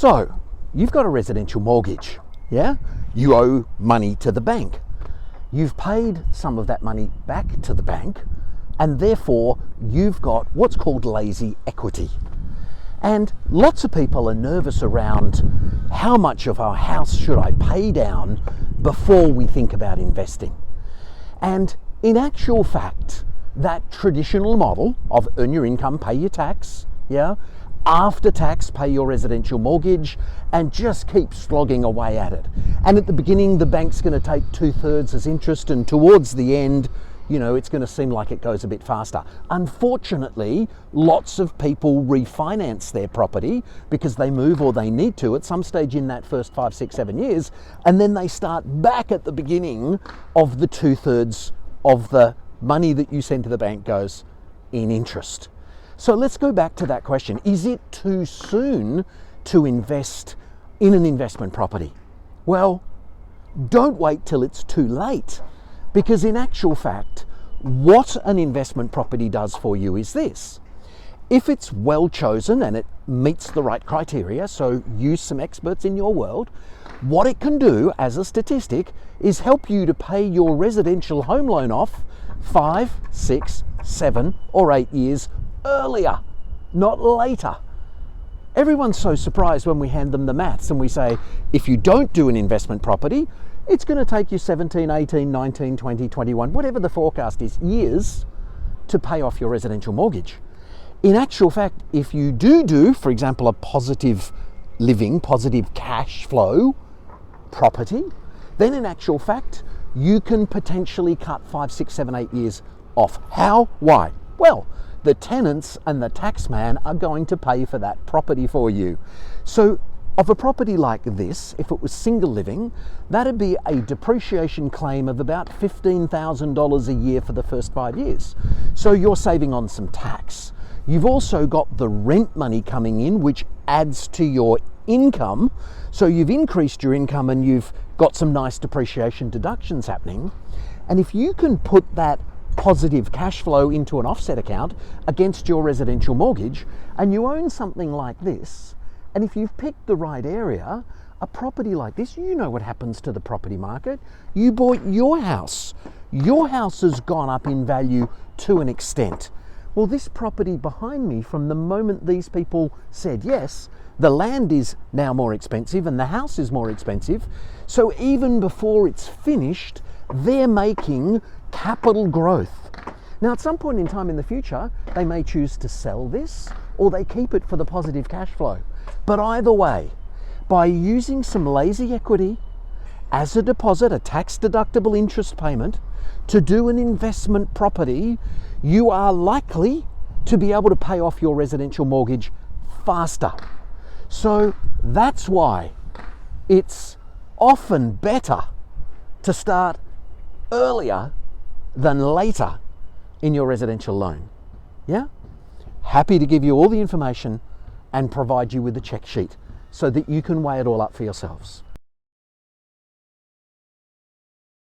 So, you've got a residential mortgage, yeah? You owe money to the bank. You've paid some of that money back to the bank, and therefore you've got what's called lazy equity. And lots of people are nervous around how much of our house should I pay down before we think about investing. And in actual fact, that traditional model of earn your income, pay your tax, yeah, after tax, pay your residential mortgage, and just keep slogging away at it. And at the beginning, the bank's going to take 2/3 as interest, and towards the end, it's going to seem like it goes a bit faster. Unfortunately, lots of people refinance their property because they move or they need to at some stage in that first 5, 6, 7 years, and then they start back at the beginning of the 2/3 of the money that you send to the bank goes in interest. So let's go back to that question. Is it too soon to invest in an investment property? Well, don't wait till it's too late, because in actual fact, what an investment property does for you is this. If it's well chosen and it meets the right criteria, so use some experts in your world, what it can do as a statistic is help you to pay your residential home loan off 5, 6, 7 or 8 years earlier, not later. Everyone's so surprised when we hand them the maths and we say, if you don't do an investment property, it's going to take you 17, 18, 19, 20, 21, whatever the forecast is, years to pay off your residential mortgage. In actual fact, if you do, for example, a positive living, positive cash flow property, then in actual fact, you can potentially cut 5, 6, 7, 8 years off. How? Why? Well, the tenants and the taxman are going to pay for that property for you. So of a property like this, if it was single living, that'd be a depreciation claim of about $15,000 a year for the first 5 years. So you're saving on some tax. You've also got the rent money coming in, which adds to your income. So you've increased your income and you've got some nice depreciation deductions happening. And if you can put that positive cash flow into an offset account against your residential mortgage, and you own something like this, and if you've picked the right area, a property like this, you know what happens to the property market. You bought your house. Your house has gone up in value to an extent. Well, this property behind me, from the moment these people said yes, the land is now more expensive and the house is more expensive. So even before it's finished, they're making capital growth. Now, at some point in time in the future, they may choose to sell this or they keep it for the positive cash flow. But either way, by using some lazy equity as a deposit, a tax-deductible interest payment, to do an investment property, you are likely to be able to pay off your residential mortgage faster. So that's why it's often better to start earlier than later in your residential loan. Yeah? Happy to give you all the information and provide you with a check sheet so that you can weigh it all up for yourselves.